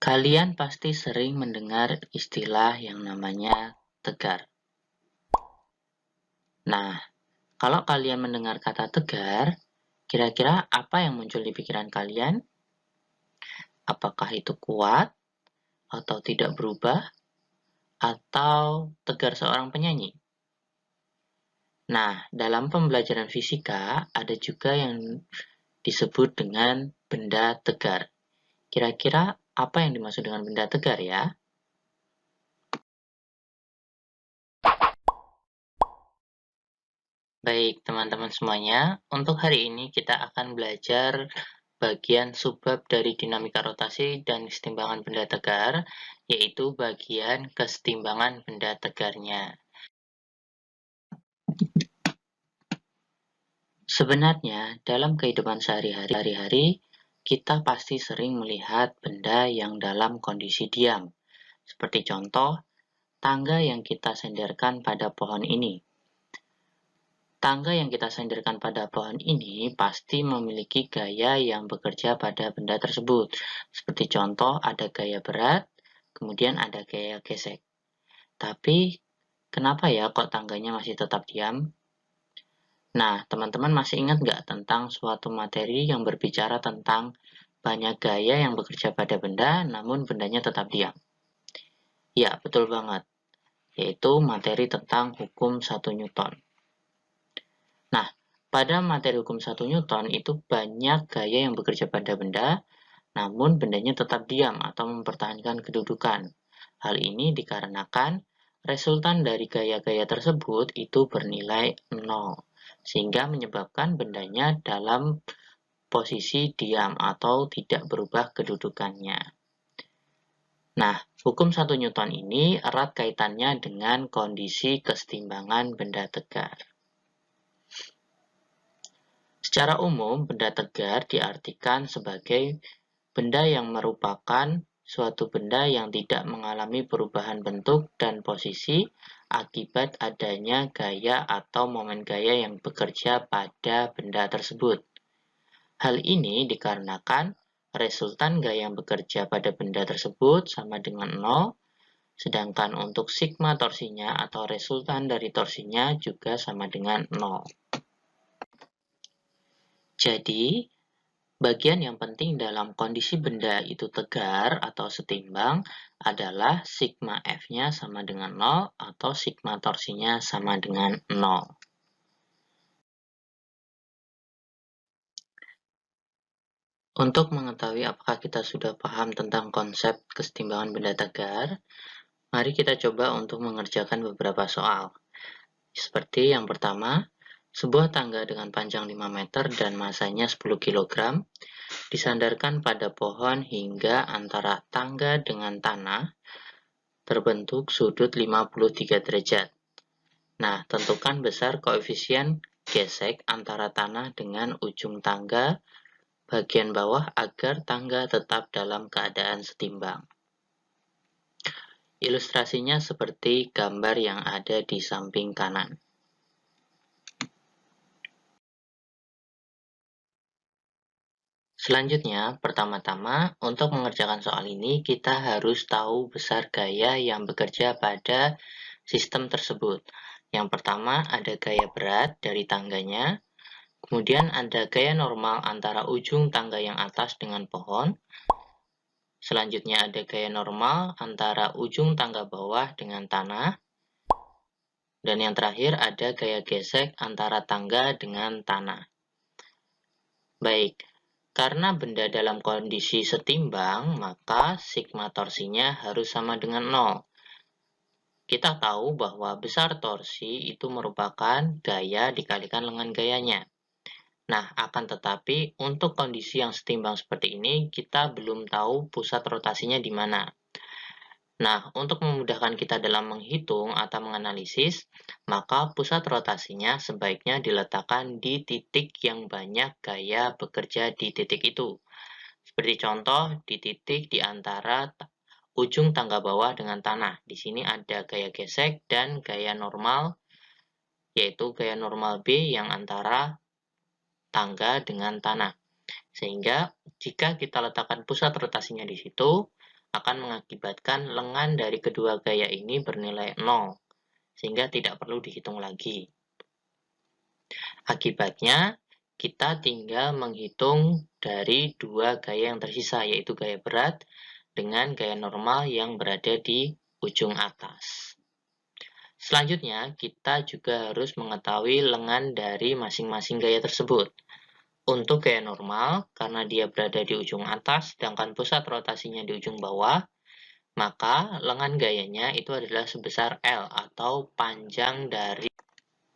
Kalian pasti sering mendengar istilah yang namanya tegar. Nah, kalau kalian mendengar kata tegar, kira-kira apa yang muncul di pikiran kalian? Apakah itu kuat, atau tidak berubah, atau tegar seorang penyanyi? Nah, dalam pembelajaran fisika, ada juga yang disebut dengan benda tegar. Kira-kira apa yang dimaksud dengan benda tegar ya? Baik, teman-teman semuanya, untuk hari ini kita akan belajar bagian subbab dari dinamika rotasi dan kesetimbangan benda tegar, yaitu bagian kesetimbangan benda tegarnya. Sebenarnya, dalam kehidupan sehari-hari, kita pasti sering melihat benda yang dalam kondisi diam, seperti contoh, tangga yang kita senderkan pada pohon ini. Tangga yang kita senderkan pada pohon ini pasti memiliki gaya yang bekerja pada benda tersebut. Seperti contoh, ada gaya berat, kemudian ada gaya gesek. Tapi, kenapa ya kok tangganya masih tetap diam? Nah, teman-teman masih ingat nggak tentang suatu materi yang berbicara tentang banyak gaya yang bekerja pada benda, namun bendanya tetap diam? Ya, betul banget. Yaitu materi tentang hukum 1 Newton. Nah, pada materi hukum 1 Newton itu banyak gaya yang bekerja pada benda, namun bendanya tetap diam atau mempertahankan kedudukan. Hal ini dikarenakan resultan dari gaya-gaya tersebut itu bernilai 0, sehingga menyebabkan bendanya dalam posisi diam atau tidak berubah kedudukannya. Nah, hukum 1 Newton ini erat kaitannya dengan kondisi kesetimbangan benda tegar. Secara umum, benda tegar diartikan sebagai benda yang merupakan suatu benda yang tidak mengalami perubahan bentuk dan posisi akibat adanya gaya atau momen gaya yang bekerja pada benda tersebut. Hal ini dikarenakan resultan gaya yang bekerja pada benda tersebut sama dengan 0, sedangkan untuk sigma torsinya atau resultan dari torsinya juga sama dengan 0. Jadi, bagian yang penting dalam kondisi benda itu tegar atau setimbang adalah sigma F-nya sama dengan 0 atau sigma torsinya sama dengan 0. Untuk mengetahui apakah kita sudah paham tentang konsep kesetimbangan benda tegar, mari kita coba untuk mengerjakan beberapa soal. Seperti yang pertama, sebuah tangga dengan panjang 5 meter dan masanya 10 kg disandarkan pada pohon hingga antara tangga dengan tanah terbentuk sudut 53 derajat. Nah, tentukan besar koefisien gesek antara tanah dengan ujung tangga bagian bawah agar tangga tetap dalam keadaan setimbang. Ilustrasinya seperti gambar yang ada di samping kanan. Selanjutnya, pertama-tama, untuk mengerjakan soal ini, kita harus tahu besar gaya yang bekerja pada sistem tersebut. Yang pertama, ada gaya berat dari tangganya, kemudian ada gaya normal antara ujung tangga yang atas dengan pohon, selanjutnya ada gaya normal antara ujung tangga bawah dengan tanah, dan yang terakhir ada gaya gesek antara tangga dengan tanah. Baik, karena benda dalam kondisi setimbang, maka sigma torsinya harus sama dengan 0. Kita tahu bahwa besar torsi itu merupakan gaya dikalikan dengan gayanya. Nah, akan tetapi untuk kondisi yang setimbang seperti ini, kita belum tahu pusat rotasinya di mana. Nah, untuk memudahkan kita dalam menghitung atau menganalisis, maka pusat rotasinya sebaiknya diletakkan di titik yang banyak gaya bekerja di titik itu. Seperti contoh, di titik di antara ujung tangga bawah dengan tanah. Di sini ada gaya gesek dan gaya normal, yaitu gaya normal B yang antara tangga dengan tanah. Sehingga jika kita letakkan pusat rotasinya di situ, akan mengakibatkan lengan dari kedua gaya ini bernilai 0, sehingga tidak perlu dihitung lagi. Akibatnya, kita tinggal menghitung dari dua gaya yang tersisa, yaitu gaya berat dengan gaya normal yang berada di ujung atas. Selanjutnya, kita juga harus mengetahui lengan dari masing-masing gaya tersebut. Untuk gaya normal, karena dia berada di ujung atas, sedangkan pusat rotasinya di ujung bawah, maka lengan gayanya itu adalah sebesar L atau panjang dari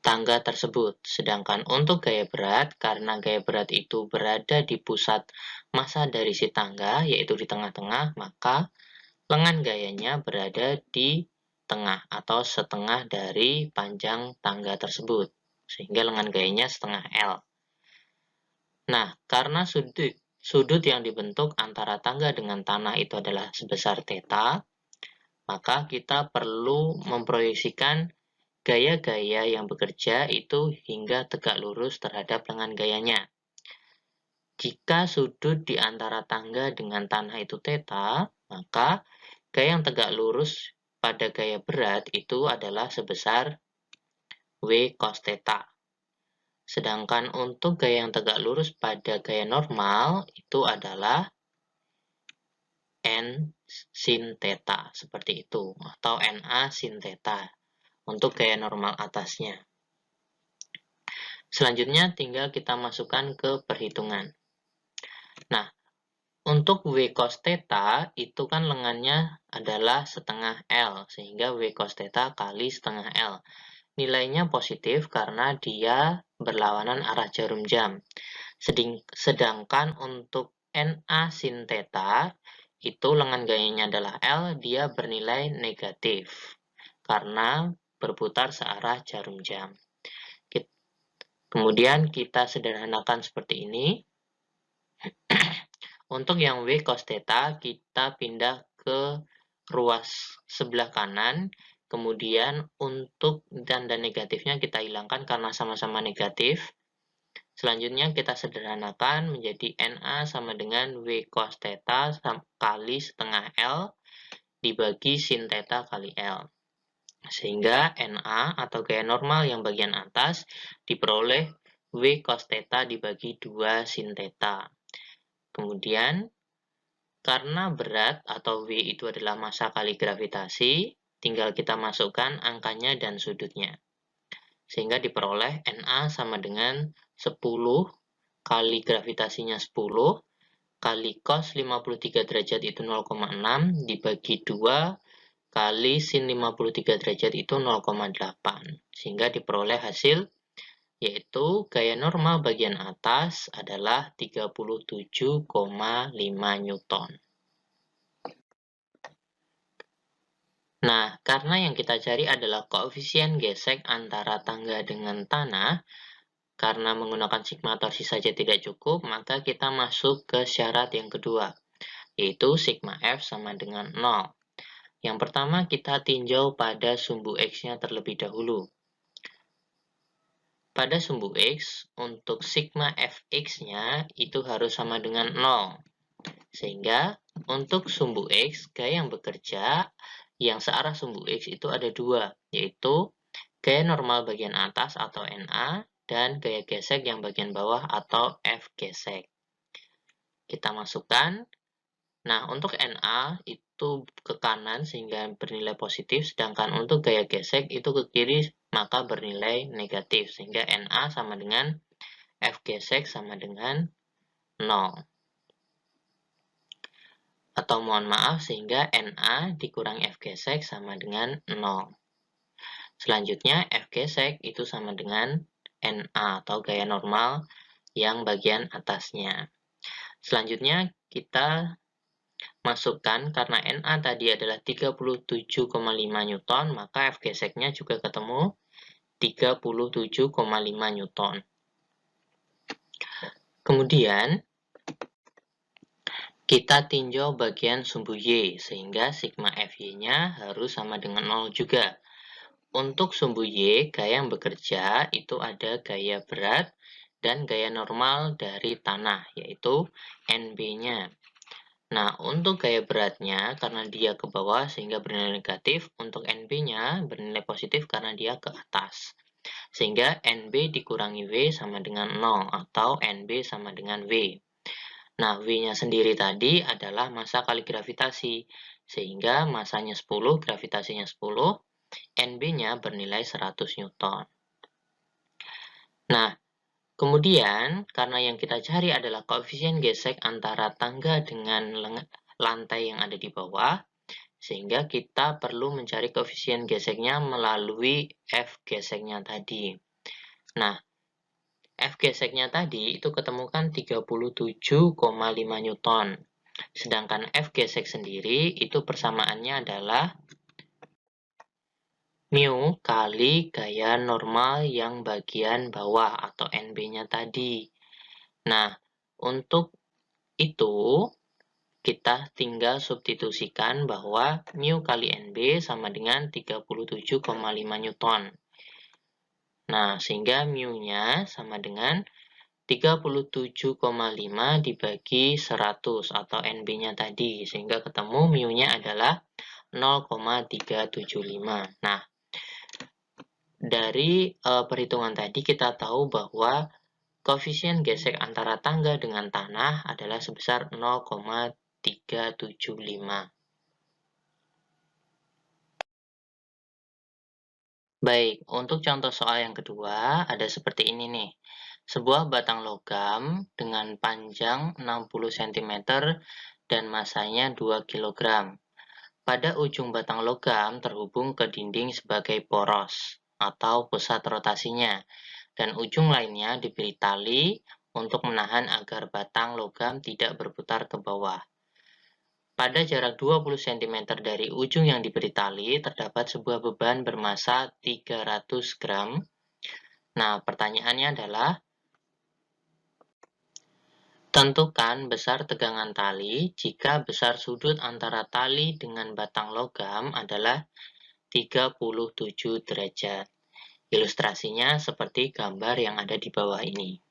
tangga tersebut. Sedangkan untuk gaya berat, karena gaya berat itu berada di pusat massa dari si tangga, yaitu di tengah-tengah, maka lengan gayanya berada di tengah atau setengah dari panjang tangga tersebut. Sehingga lengan gayanya setengah L. Nah, karena sudut yang dibentuk antara tangga dengan tanah itu adalah sebesar theta, maka kita perlu memproyeksikan gaya-gaya yang bekerja itu hingga tegak lurus terhadap lengan gayanya. Jika sudut di antara tangga dengan tanah itu theta, maka gaya yang tegak lurus pada gaya berat itu adalah sebesar W cos theta. Sedangkan untuk gaya yang tegak lurus pada gaya normal itu adalah N sin theta, seperti itu, atau NA sin theta untuk gaya normal atasnya. Selanjutnya tinggal kita masukkan ke perhitungan. Nah, untuk W cos theta itu kan lengannya adalah setengah L, sehingga W cos theta kali setengah L. Nilainya positif karena dia berlawanan arah jarum jam. Sedangkan untuk NA sin theta, itu lengan gayanya adalah L, dia bernilai negatif karena berputar searah jarum jam. Kemudian kita sederhanakan seperti ini. Untuk yang W cos theta, kita pindah ke ruas sebelah kanan. Kemudian untuk tanda negatifnya kita hilangkan karena sama-sama negatif. Selanjutnya kita sederhanakan menjadi NA sama dengan W cos theta kali setengah L dibagi sin theta kali L. Sehingga NA atau gaya normal yang bagian atas diperoleh W cos theta dibagi 2 sin theta. Kemudian, karena berat atau W itu adalah massa kali gravitasi, tinggal kita masukkan angkanya dan sudutnya. Sehingga diperoleh NA sama dengan 10 kali gravitasinya 10 kali cos 53 derajat itu 0,6 dibagi 2 kali sin 53 derajat itu 0,8. Sehingga diperoleh hasil yaitu gaya normal bagian atas adalah 37,5 Newton. Nah, karena yang kita cari adalah koefisien gesek antara tangga dengan tanah, karena menggunakan sigma torsi saja tidak cukup, maka kita masuk ke syarat yang kedua, yaitu sigma F sama dengan 0. Yang pertama, kita tinjau pada sumbu X-nya terlebih dahulu. Pada sumbu X, untuk sigma Fx-nya itu harus sama dengan 0. Sehingga, untuk sumbu X, gaya yang bekerja yang searah sumbu X itu ada dua, yaitu gaya normal bagian atas atau NA, dan gaya gesek yang bagian bawah atau F gesek. Kita masukkan. Nah, untuk NA itu ke kanan sehingga bernilai positif, sedangkan untuk gaya gesek itu ke kiri maka bernilai negatif, sehingga NA sama dengan F gesek sama dengan 0. Atau mohon maaf, sehingga NA dikurang F gesek sama dengan 0. Selanjutnya, F gesek itu sama dengan NA atau gaya normal yang bagian atasnya. Selanjutnya, kita masukkan karena NA tadi adalah 37,5 Newton, maka F geseknya juga ketemu 37,5 Newton. Kemudian, kita tinjau bagian sumbu Y, sehingga sigma Fy-nya harus sama dengan 0 juga. Untuk sumbu Y, gaya yang bekerja itu ada gaya berat dan gaya normal dari tanah, yaitu NB-nya. Nah, untuk gaya beratnya, karena dia ke bawah sehingga bernilai negatif, untuk NB-nya bernilai positif karena dia ke atas. Sehingga NB dikurangi W sama dengan 0, atau NB sama dengan W. Nah, W-nya sendiri tadi adalah massa kali gravitasi, sehingga massanya 10, gravitasinya 10, NB-nya bernilai 100 Newton. Nah, kemudian, karena yang kita cari adalah koefisien gesek antara tangga dengan lantai yang ada di bawah, sehingga kita perlu mencari koefisien geseknya melalui F geseknya tadi. Nah, F geseknya tadi itu ketemukan 37,5 Newton. Sedangkan F gesek sendiri itu persamaannya adalah mu kali gaya normal yang bagian bawah atau NB-nya tadi. Nah, untuk itu kita tinggal substitusikan bahwa mu kali NB sama dengan 37,5 Newton. Nah, sehingga mu-nya sama dengan 37,5 dibagi 100 atau NB-nya tadi. Sehingga ketemu mu-nya adalah 0,375. Nah, dari perhitungan tadi kita tahu bahwa koefisien gesek antara tangga dengan tanah adalah sebesar 0,375. Baik, untuk contoh soal yang kedua ada seperti ini nih. Sebuah batang logam dengan panjang 60 cm dan massanya 2 kg. Pada ujung batang logam terhubung ke dinding sebagai poros atau pusat rotasinya, dan ujung lainnya diberi tali untuk menahan agar batang logam tidak berputar ke bawah. Pada jarak 20 cm dari ujung yang diberi tali, terdapat sebuah beban bermassa 300 gram. Nah, pertanyaannya adalah, tentukan besar tegangan tali jika besar sudut antara tali dengan batang logam adalah 37 derajat. Ilustrasinya seperti gambar yang ada di bawah ini.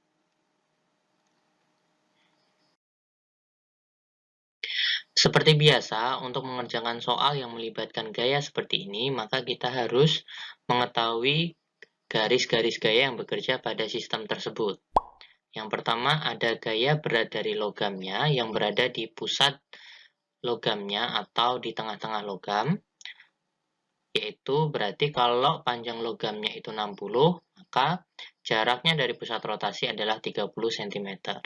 Seperti biasa, untuk mengerjakan soal yang melibatkan gaya seperti ini, maka kita harus mengetahui garis-garis gaya yang bekerja pada sistem tersebut. Yang pertama ada gaya berat dari logamnya yang berada di pusat logamnya atau di tengah-tengah logam, yaitu berarti kalau panjang logamnya itu 60, maka jaraknya dari pusat rotasi adalah 30 cm.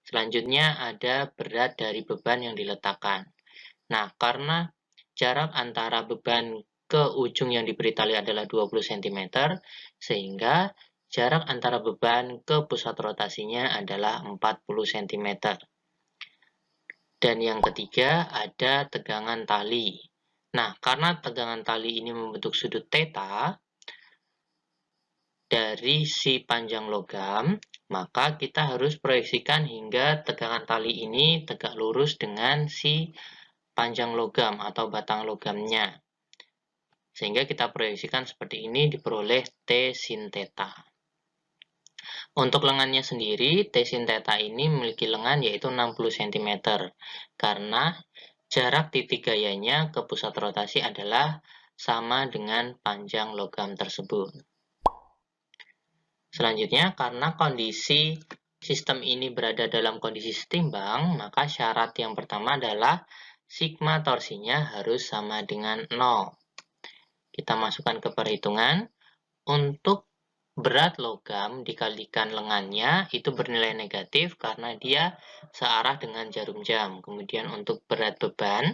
Selanjutnya ada berat dari beban yang diletakkan. Nah, karena jarak antara beban ke ujung yang diberi tali adalah 20 cm, sehingga jarak antara beban ke pusat rotasinya adalah 40 cm. Dan yang ketiga ada tegangan tali. Nah, karena tegangan tali ini membentuk sudut theta dari si panjang logam, maka kita harus proyeksikan hingga tegangan tali ini tegak lurus dengan si panjang logam atau batang logamnya. Sehingga kita proyeksikan seperti ini diperoleh T sin theta. Untuk lengannya sendiri, T sin theta ini memiliki lengan yaitu 60 cm. Karena jarak titik gayanya ke pusat rotasi adalah sama dengan panjang logam tersebut. Selanjutnya, karena kondisi sistem ini berada dalam kondisi setimbang, maka syarat yang pertama adalah sigma torsinya harus sama dengan 0. Kita masukkan ke perhitungan. Untuk berat logam dikalikan lengannya itu bernilai negatif karena dia searah dengan jarum jam. Kemudian untuk berat beban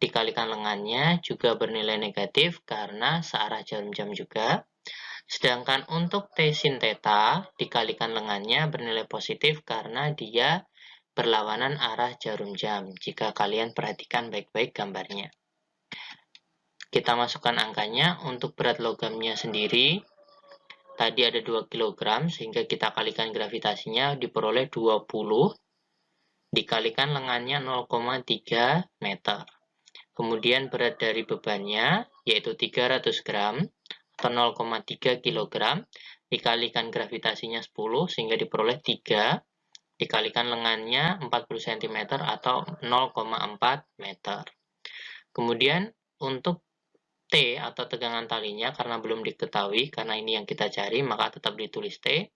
dikalikan lengannya juga bernilai negatif karena searah jarum jam juga. Sedangkan untuk T sin theta dikalikan lengannya bernilai positif karena dia berlawanan arah jarum jam. Jika kalian perhatikan baik-baik gambarnya. Kita masukkan angkanya. Untuk berat logamnya sendiri tadi ada 2 kg, sehingga kita kalikan gravitasinya diperoleh 20, dikalikan lengannya 0,3 meter. Kemudian berat dari bebannya, yaitu 300 gram, atau 0,3 kg, dikalikan gravitasinya 10, sehingga diperoleh 3, dikalikan lengannya 40 cm atau 0,4 meter. Kemudian untuk T atau tegangan talinya karena belum diketahui, karena ini yang kita cari, maka tetap ditulis T.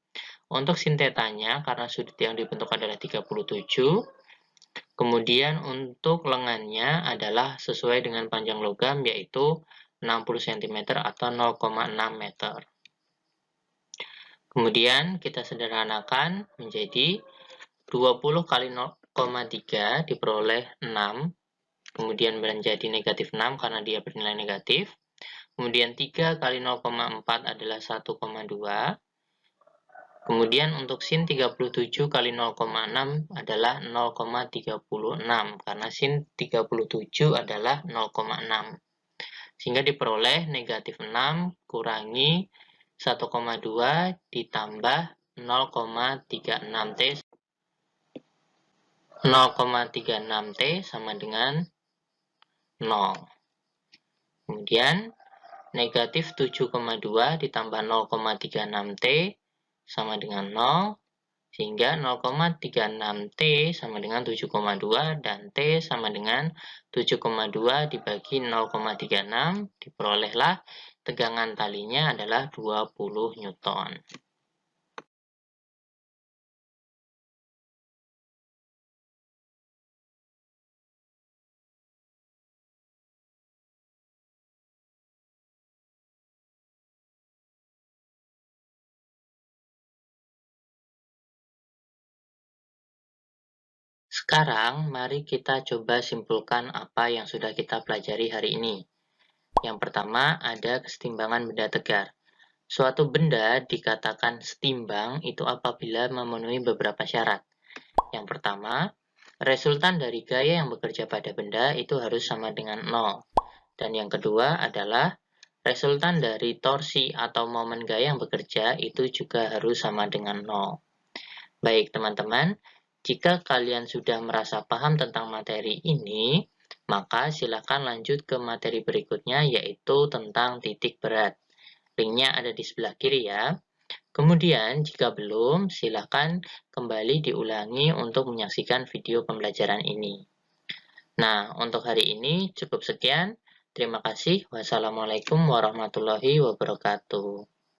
Untuk sin tetanya, karena sudut yang dibentuk adalah 37. Kemudian untuk lengannya adalah sesuai dengan panjang logam, yaitu 60 cm atau 0,6 meter. Kemudian kita sederhanakan menjadi 20 kali 0,3 diperoleh 6. Kemudian menjadi negatif 6 karena dia bernilai negatif. Kemudian 3 kali 0,4 adalah 1,2. Kemudian untuk sin 37 kali 0,6 adalah 0,36 karena sin 37 adalah 0,6. Sehingga diperoleh negatif 6 kurangi 1,2 ditambah 0,36T. 0,36T sama dengan 0. Kemudian negatif 7,2 ditambah 0,36T sama dengan 0, sehingga 0,36T sama dengan 7,2 dan T sama dengan 7,2 dibagi 0,36, diperolehlah tegangan talinya adalah 20 Newton. Sekarang, mari kita coba simpulkan apa yang sudah kita pelajari hari ini. Yang pertama, ada kesetimbangan benda tegar. Suatu benda dikatakan setimbang itu apabila memenuhi beberapa syarat. Yang pertama, resultan dari gaya yang bekerja pada benda itu harus sama dengan 0. Dan yang kedua adalah resultan dari torsi atau momen gaya yang bekerja itu juga harus sama dengan 0. Baik teman-teman, jika kalian sudah merasa paham tentang materi ini, maka silakan lanjut ke materi berikutnya, yaitu tentang titik berat. Linknya ada di sebelah kiri ya. Kemudian, jika belum, silakan kembali diulangi untuk menyaksikan video pembelajaran ini. Nah, untuk hari ini cukup sekian. Terima kasih. Wassalamualaikum warahmatullahi wabarakatuh.